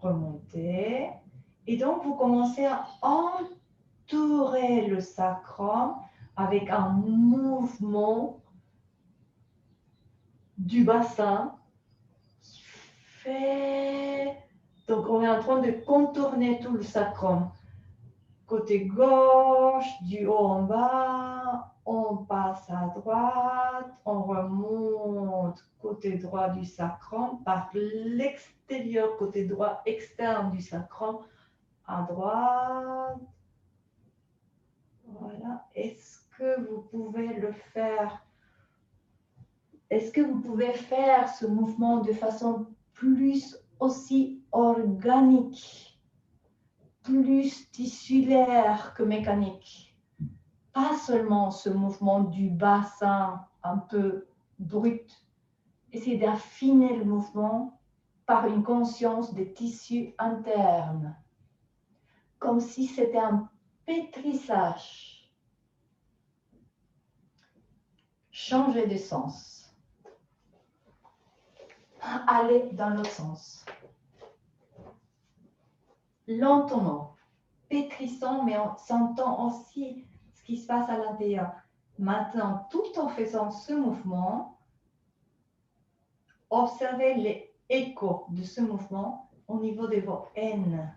remontez et donc vous commencez à entourer le sacrum avec un mouvement du bassin qui fait... Donc on est en train de contourner tout le sacrum. Côté gauche, du haut en bas, on passe à droite, on remonte côté droit du sacrum par l'extérieur, côté droit externe du sacrum, à droite. Voilà. Est-ce que vous pouvez le faire? Est-ce que vous pouvez faire ce mouvement de façon plus aussi organique, plus tissulaire que mécanique? Pas seulement ce mouvement du bassin un peu brut. Essayez d'affiner le mouvement par une conscience des tissus internes, comme si c'était un pétrissage. Changez de sens. Allez dans l'autre sens. Lentement, pétrissant, mais en sentant aussi ce qui se passe à l'intérieur. Maintenant, tout en faisant ce mouvement, observez les échos de ce mouvement au niveau de vos haines.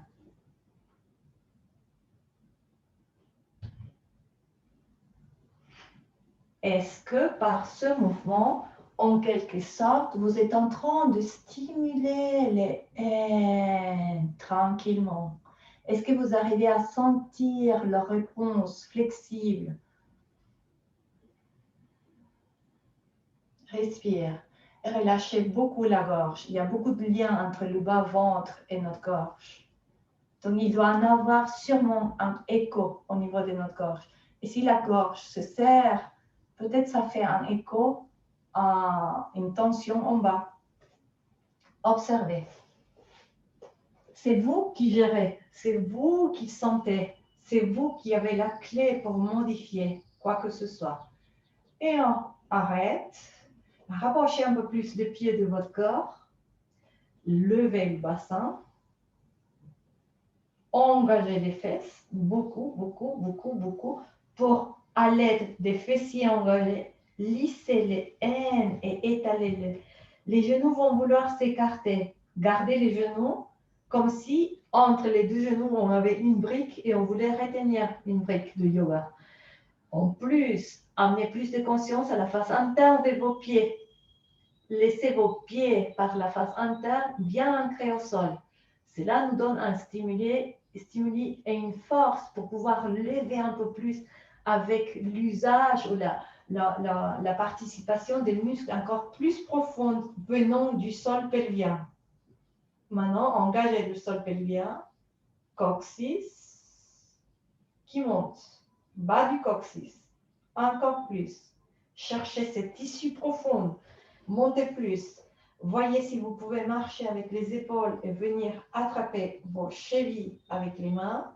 Est-ce que par ce mouvement, en quelque sorte, vous êtes en train de stimuler les haines tranquillement? Est-ce que vous arrivez à sentir leur réponse flexible? Respire. Et relâchez beaucoup la gorge. Il y a beaucoup de liens entre le bas-ventre et notre gorge. Donc, il doit en avoir sûrement un écho au niveau de notre gorge. Et si la gorge se serre, peut-être ça fait un écho à une tension en bas. Observez. C'est vous qui gérez, c'est vous qui sentez, c'est vous qui avez la clé pour modifier quoi que ce soit. Et on arrête, rapprochez un peu plus les pieds de votre corps, levez le bassin, engagez les fesses, beaucoup, beaucoup, beaucoup, beaucoup, pour à l'aide des fessiers engagés, lisser les haines et étaler les genoux vont vouloir s'écarter. Gardez les genoux comme si entre les deux genoux, on avait une brique et on voulait retenir une brique de yoga. En plus, Amenez plus de conscience à la face interne de vos pieds. Laissez vos pieds par la face interne bien ancrés au sol. Cela nous donne un stimuli et une force pour pouvoir lever un peu plus avec l'usage ou la participation des muscles encore plus profonds venant du sol pelvien. Maintenant, engagez le sol pelvien, coccyx, qui monte, bas du coccyx, encore plus. Cherchez ces tissus profonds, montez plus. Voyez si vous pouvez marcher avec les épaules et venir attraper vos chevilles avec les mains.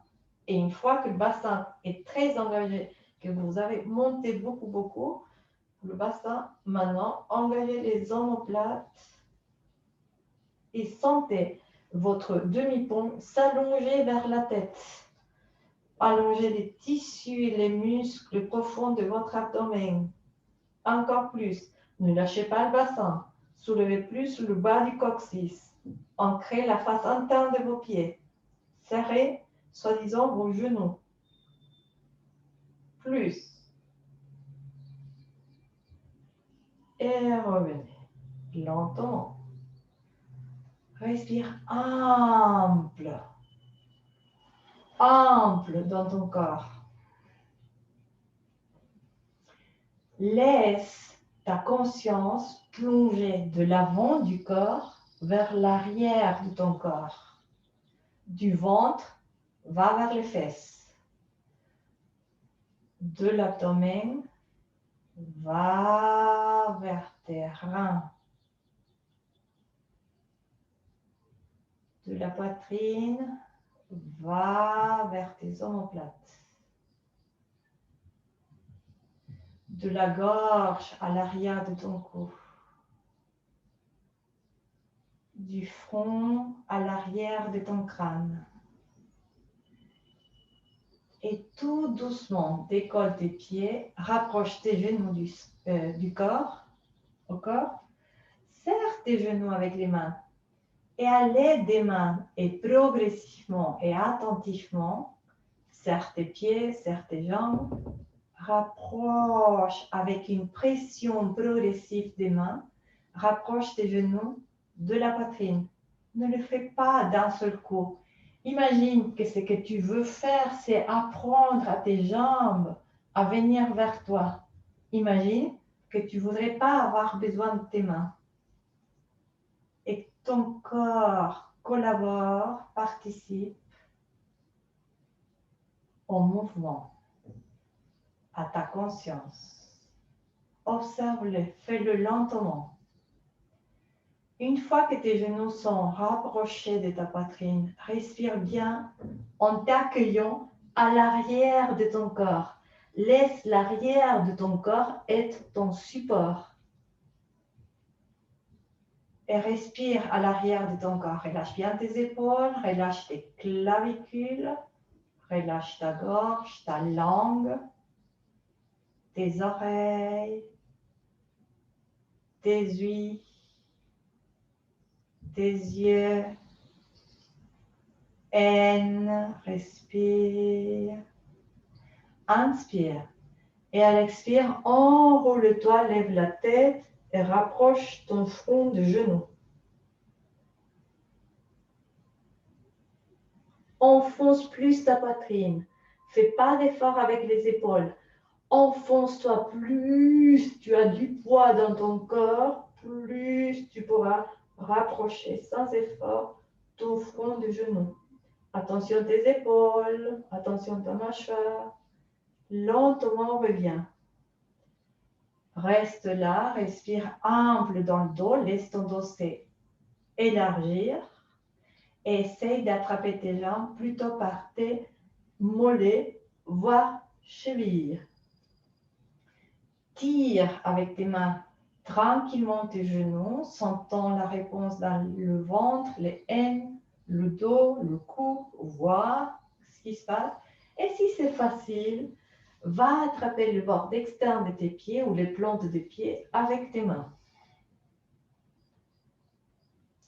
Et une fois que le bassin est très engagé, que vous avez monté beaucoup, le bassin, maintenant, engagez les omoplates et sentez votre demi-pont s'allonger vers la tête. Allongez les tissus et les muscles profonds de votre abdomen. Encore plus, ne lâchez pas le bassin. Soulevez plus le bas du coccyx. Ancrez la face interne de vos pieds. Serrez, soi-disant, vos genoux. Plus. Et revenez. Lentement. Respire ample. Ample dans ton corps. Laisse ta conscience plonger de l'avant du corps vers l'arrière de ton corps. Du ventre, va vers les fesses. De l'abdomen, va vers tes reins. De la poitrine, va vers tes omoplates. De la gorge à l'arrière de ton cou. Du front à l'arrière de ton crâne. Et tout doucement, décolle tes pieds, rapproche tes genoux du corps, au corps. Serre tes genoux avec les mains. Et à l'aide des mains, et progressivement et attentivement, serre tes pieds, serre tes jambes. Rapproche avec une pression progressive des mains. Rapproche tes genoux de la poitrine. Ne le fais pas d'un seul coup. Imagine que ce que tu veux faire, c'est apprendre à tes jambes à venir vers toi. Imagine que tu ne voudrais pas avoir besoin de tes mains. Et que ton corps collabore, participe au mouvement, à ta conscience. Observe-le, fais-le lentement. Une fois que tes genoux sont rapprochés de ta poitrine, respire bien en t'accueillant à l'arrière de ton corps. Laisse l'arrière de ton corps être ton support. Et respire à l'arrière de ton corps. Relâche bien tes épaules, relâche tes clavicules, relâche ta gorge, ta langue, tes oreilles, tes ouïes, tes yeux. N, respire. Inspire. Et à l'expire, enroule-toi, lève la tête et rapproche ton front du genou. Enfonce plus ta poitrine. Fais pas d'effort avec les épaules. Enfonce-toi, plus tu as du poids dans ton corps, plus tu pourras rapprocher sans effort ton front du genou. Attention tes épaules, attention ta mâchoire. Lentement reviens. Reste là, respire ample dans le dos, laisse ton dos s'élargir et essaye d'attraper tes jambes plutôt par tes mollets, voire chevilles. Tire avec tes mains tranquillement tes genoux, sentant la réponse dans le ventre, les haines, le dos, le cou, voir ce qui se passe. Et si c'est facile, va attraper le bord externe de tes pieds ou les plantes des pieds avec tes mains.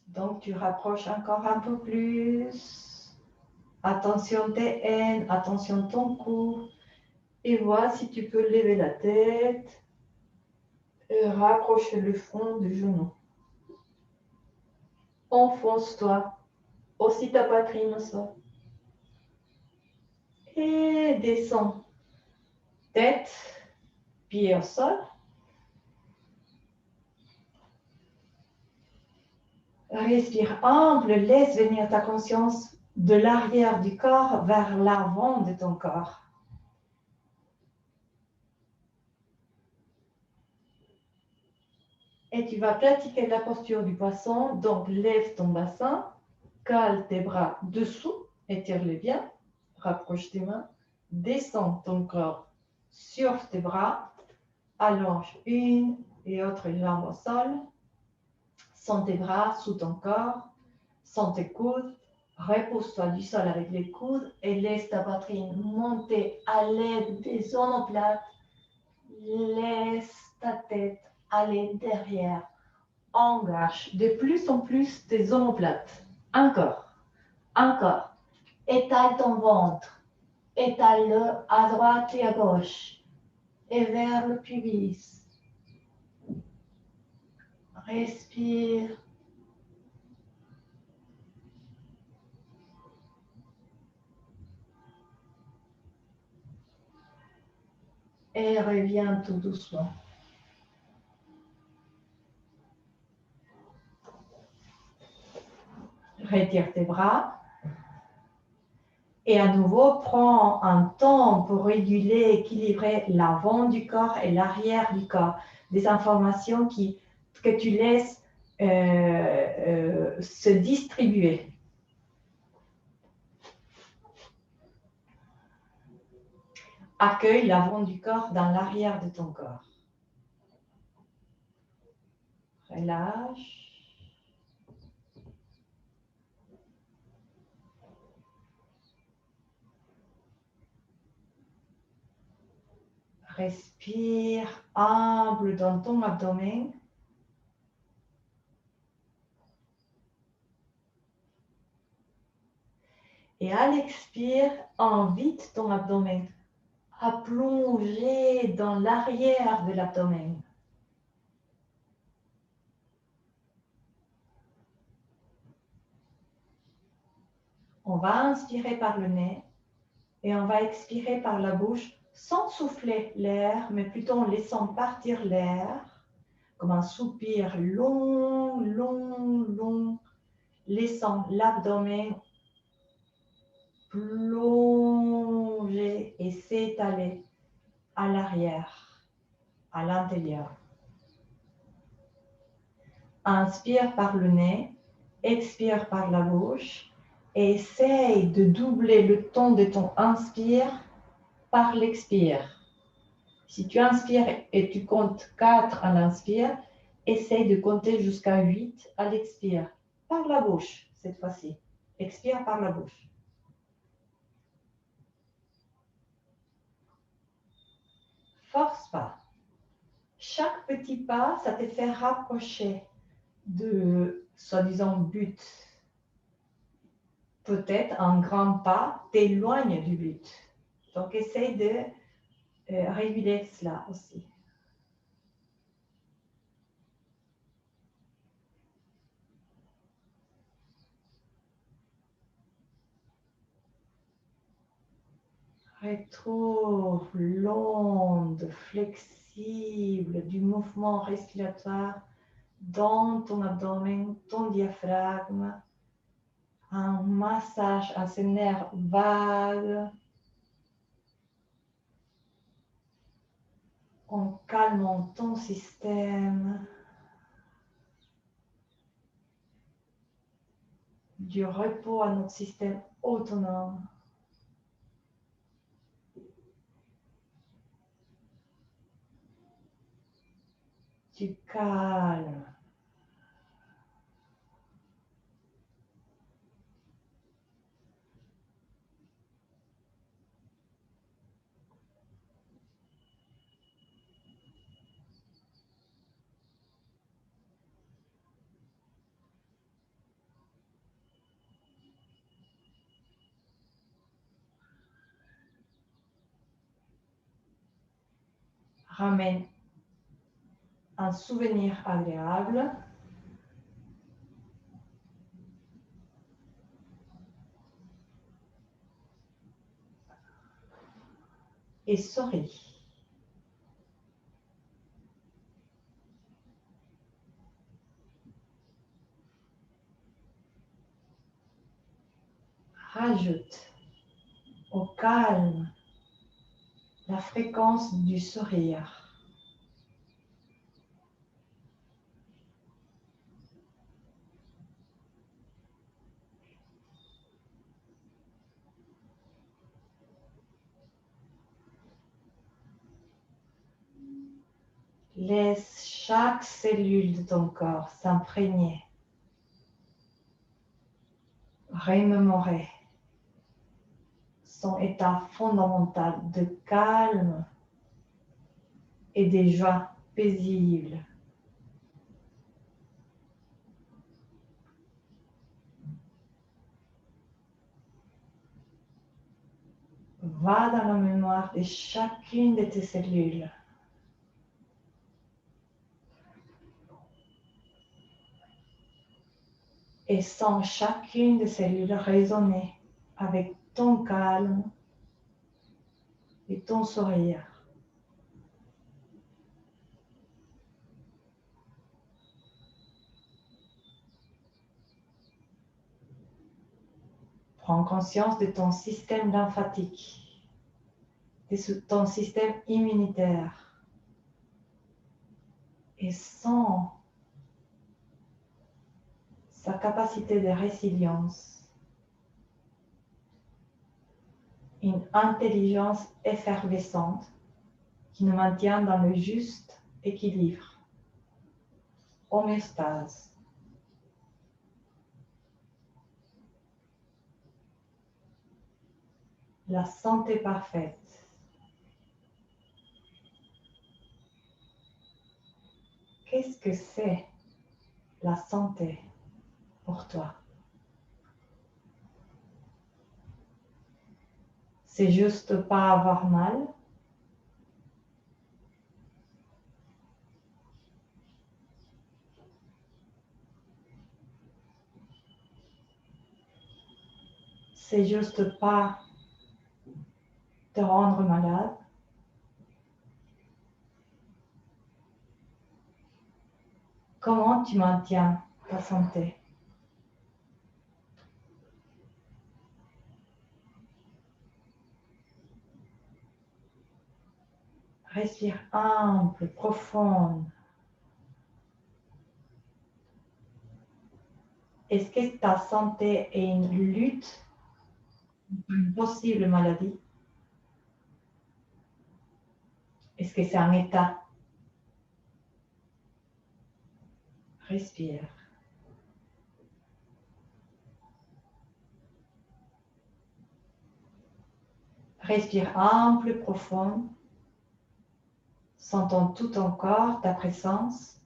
Donc, tu rapproches encore un peu plus. Attention tes haines, attention ton cou. Et vois si tu peux lever la tête et rapprocher le front du genou. Enfonce-toi aussi ta poitrine au sol. Et descends. Tête, pied au sol. Respire ample, laisse venir ta conscience de l'arrière du corps vers l'avant de ton corps. Et tu vas pratiquer la posture du poisson. Donc, lève ton bassin, cale tes bras dessous, étire-les bien, rapproche tes mains, descends ton corps sur tes bras, allonge une et autre jambe au sol, sens tes bras sous ton corps, sens tes coudes, repose-toi du sol avec les coudes et laisse ta poitrine monter à l'aide des omoplates. Laisse ta tête aller derrière. Engage de plus en plus tes omoplates. Encore, encore. Étale ton ventre. Étale-le à droite et à gauche. Et vers le pubis. Respire. Et reviens tout doucement. Retire tes bras. Et à nouveau, prends un temps pour réguler, équilibrer l'avant du corps et l'arrière du corps. Des informations que tu laisses se distribuer. Accueille l'avant du corps dans l'arrière de ton corps. Relâche. Respire ample dans ton abdomen. Et à l'expire, invite ton abdomen à plonger dans l'arrière de l'abdomen. On va inspirer par le nez et on va expirer par la bouche sans souffler l'air, mais plutôt en laissant partir l'air, comme un soupir long, long, long, laissant l'abdomen plonger et s'étaler à l'arrière, à l'intérieur. Inspire par le nez, expire par la bouche et essaye de doubler le temps de ton inspire par l'expire. Si tu inspires et tu comptes 4 à l'inspire, essaye de compter jusqu'à 8 à l'expire, par la bouche cette fois-ci. Expire par la bouche. Force pas. Chaque petit pas, ça te fait rapprocher de soi-disant but. Peut-être un grand pas t'éloigne du but. Donc, essaye de réguler cela aussi. Retrouve l'onde flexible du mouvement respiratoire dans ton abdomen, ton diaphragme. Un massage à ces nerfs vagues en calmant ton système. Du repos à notre système autonome. Du calme. ramène un souvenir agréable. Et souris. Rajoute au calme la fréquence du sourire. Laisse chaque cellule de ton corps s'imprégner, remémorer son état fondamental de calme et de joie paisible. Va dans la mémoire de chacune de tes cellules. Et sens chacune des cellules résonner avec ton calme et ton sourire. Prends conscience de ton système lymphatique, de ton système immunitaire et sens sa capacité de résilience, une intelligence effervescente qui nous maintient dans le juste équilibre, homéostase. La santé parfaite. Qu'est-ce que c'est la santé pour toi? C'est juste pas avoir mal? C'est juste pas te rendre malade? Comment tu maintiens ta santé? Respire ample, profonde. Est-ce que ta santé est une lutte contre une possible maladie? Est-ce que c'est un état? Respire. Respire ample, profond. Sentons tout ton corps, ta présence.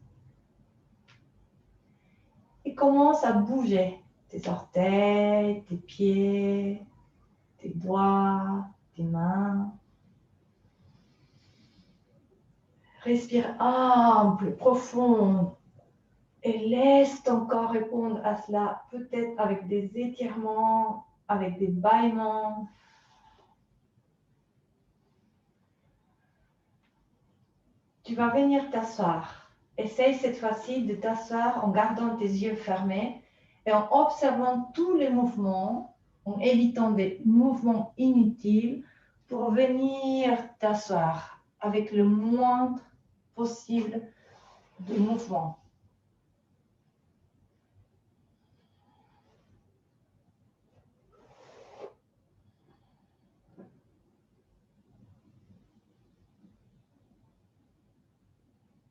Et commence à bouger tes orteils, tes pieds, tes doigts, tes mains. Respire ample, profond. Et laisse ton corps répondre à cela, peut-être avec des étirements, avec des bâillements. Tu vas venir t'asseoir. Essaye cette fois-ci de t'asseoir en gardant tes yeux fermés et en observant tous les mouvements, en évitant des mouvements inutiles pour venir t'asseoir avec le moindre possible de mouvements.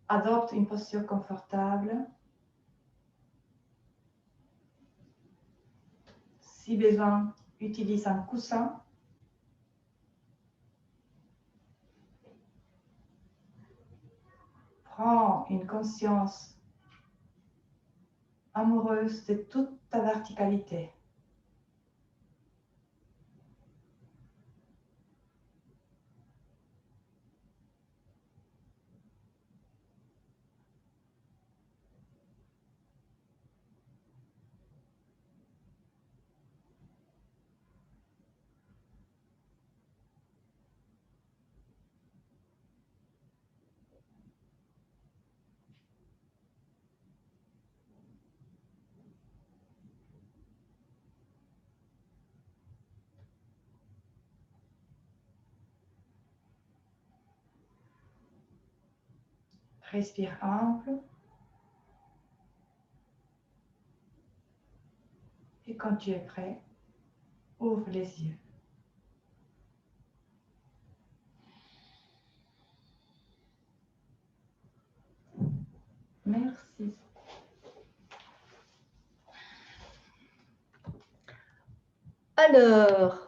Adopte une posture confortable. Si besoin, utilise un coussin. Prends une conscience amoureuse de toute ta verticalité. Respire ample. Et quand tu es prêt, ouvre les yeux. Merci. Alors,